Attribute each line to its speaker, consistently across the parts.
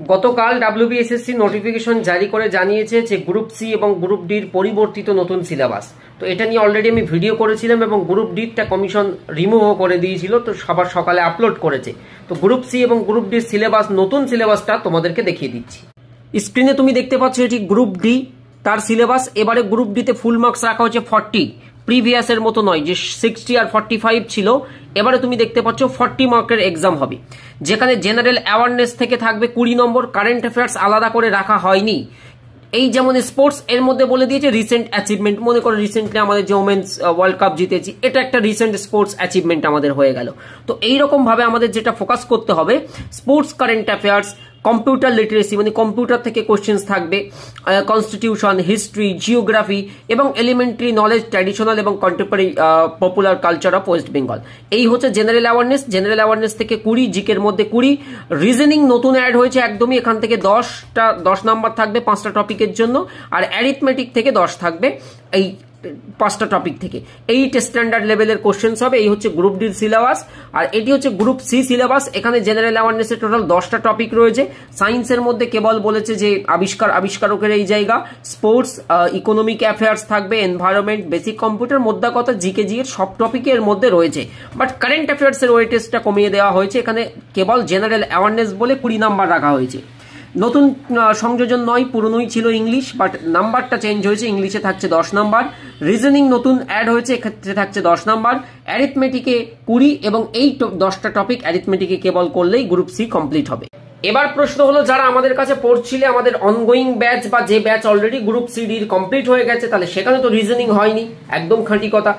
Speaker 1: গতকাল WBSSC notification জারি করে জানিয়েছে যে গ্রুপ সি এবং গ্রুপ ডির পরিবর্তিত নতুন সিলেবাস। তো এটা নিয়ে অলরেডি আমি ভিডিও করেছিলাম এবং গ্রুপ ডিটা কমিশন রিমুভও করে দিয়েছিল, তো সবার সকালে আপলোড করেছে। তো গ্রুপ সি এবং গ্রুপ ডির সিলেবাস, নতুন সিলেবাসটা তোমাদেরকে দেখিয়ে দিচ্ছি। স্ক্রিনে তুমি দেখতে পাচ্ছ এটি গ্রুপ ডি, তার সিলেবাস। এবারে গ্রুপ ডিতে ফুল মার্কস রাখা হচ্ছে 40, প্রিভিয়াসের মতো নয় যে 60 আর 45 ছিল। এবারে তুমি দেখতে পাচ্ছ 40 মার্কের এক্সাম হবে, যেখানে জেনারেল অ্যাওয়ারনেস থেকে থাকবে 20 নম্বর। কারেন্ট অ্যাফেয়ার্স আলাদা করে রাখা হয়নি। এই যেমন স্পোর্টস এর মধ্যে বলে দিয়েছে রিসেন্ট অ্যাচিভমেন্ট, মনে করো রিসেন্টলি আমাদের যে ওমেন্স ওয়ার্ল্ড কাপ জিতেছি, এটা একটা রিসেন্ট স্পোর্টস অ্যাচিভমেন্ট আমাদের হয়ে গেল। তো এইরকম ভাবে আমাদের যেটা ফোকাস করতে হবে, sports, current affairs, computer literacy মানে কম্পিউটার থেকে কোশ্চেন্স থাকবে, কনস্টিটিউশন, হিস্ট্রি, জিওগ্রাফি এবং এলিমেন্টারি নলেজ, ট্র্যাডিশনাল এবং contemporary popular culture of West Bengal. এই হচ্ছে জেনারেল অ্যাওয়ারনেস। জেনারেল অ্যাওয়ারনেস থেকে 20, জিকের মধ্যে 20। রিজনিং নতুন অ্যাড হয়েছে একদমই, এখান থেকে 10 নাম্বার থাকবে 5টা টপিকের জন্য, আর অ্যারিথমেটিক থেকে 10 থাকবে এই 5টা টপিক থেকে। 8 স্ট্যান্ডার্ড লেভেলের কোশ্চেন্স হবে। এই হচ্ছে গ্রুপ ডির সিলেবাস। আর এটি হচ্ছে গ্রুপ সি সিলেবাস। এখানে জেনারেল অ্যাওয়ারনেসের টোটাল 10টা টপিক রয়েছে। সায়েন্সের মধ্যে কেবল বলেছে যে আবিষ্কারকের এই জায়গা, স্পোর্টস, ইকোনমিক অ্যাফেয়ার্স থাকবে, এনভায়রনমেন্ট, বেসিক কম্পিউটার, মোদ্দা কথা জিকে এর সব টপিকে এর মধ্যে রয়েছে। বাট কারেন্ট অ্যাফেয়ার্স এর ওয়েটেজটা কমিয়ে দেওয়া হয়েছে। এখানে কেবল জেনারেল অ্যাওয়ারনেস বলে 20 নাম্বার রাখা হয়েছে। নতুন সংযোজন নয়, পুরনোই ছিল ইংলিশ, বাট নাম্বারটা চেঞ্জ হয়েছে। ইংলিশে থাকছে 10 নাম্বার, রিজনিং নতুন অ্যাড হয়েছে, এক্ষেত্রে থাকছে 10 নাম্বার, অ্যারিথমেটিকে 20 এবং এই 10টা টপিক অ্যারিথমেটিকে কেবল করলেই গ্রুপ সি কমপ্লিট হবে। এবার প্রশ্ন হলো, যারা আমাদের কাছে পড়ছিলে আমাদের অনগোয়িং ব্যাচ বা যে ব্যাচ অলরেডি গ্রুপ সি ডির কমপ্লিট হয়ে গেছে, তাহলে সেখানে তো রিজনিং হয়নি, একদম খাঁটি কথা।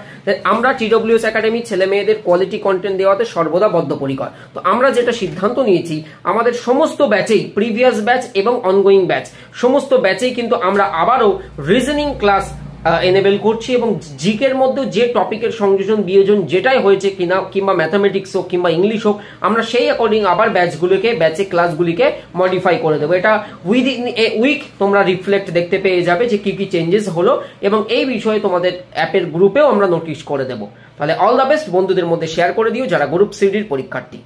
Speaker 1: আমরা টিডব্লিউএস একাডেমি ছেলে মেয়েদের কোয়ালিটি কন্টেন্ট দেওয়াতে সর্বদা বদ্ধপরিকর। তো আমরা যেটা সিদ্ধান্ত নিয়েছি, আমাদের সমস্ত ব্যাচেই, প্রিভিয়াস ব্যাচ এবং অনগোয়িং ব্যাচ, সমস্ত ব্যাচেই কিন্তু আমরা আবারও রিজনিং ক্লাস এনেবেল করছি এবং জিকের মধ্যে যে টপিকের সংযোজন বিয়োজন যেটাই হয়েছে কিনা, কিংবা ম্যাথামেটিক্স হোক কিংবা ইংলিশ হোক, আমরা সেই অ্যাকর্ডিং আবার ব্যাচে ক্লাসগুলিকে মডিফাই করে দেবো। এটা উইদিন এ উইক তোমরা রিফ্লেক্ট দেখতে পেয়ে যাবে যে কি কি চেঞ্জেস হলো, এবং এই বিষয়ে তোমাদের অ্যাপের গ্রুপেও আমরা নোটিশ করে দেবো। তাহলে অল দ্য বেস্ট, বন্ধুদের মধ্যে শেয়ার করে দিও যারা গ্রুপ সি ডির পরীক্ষার্থী।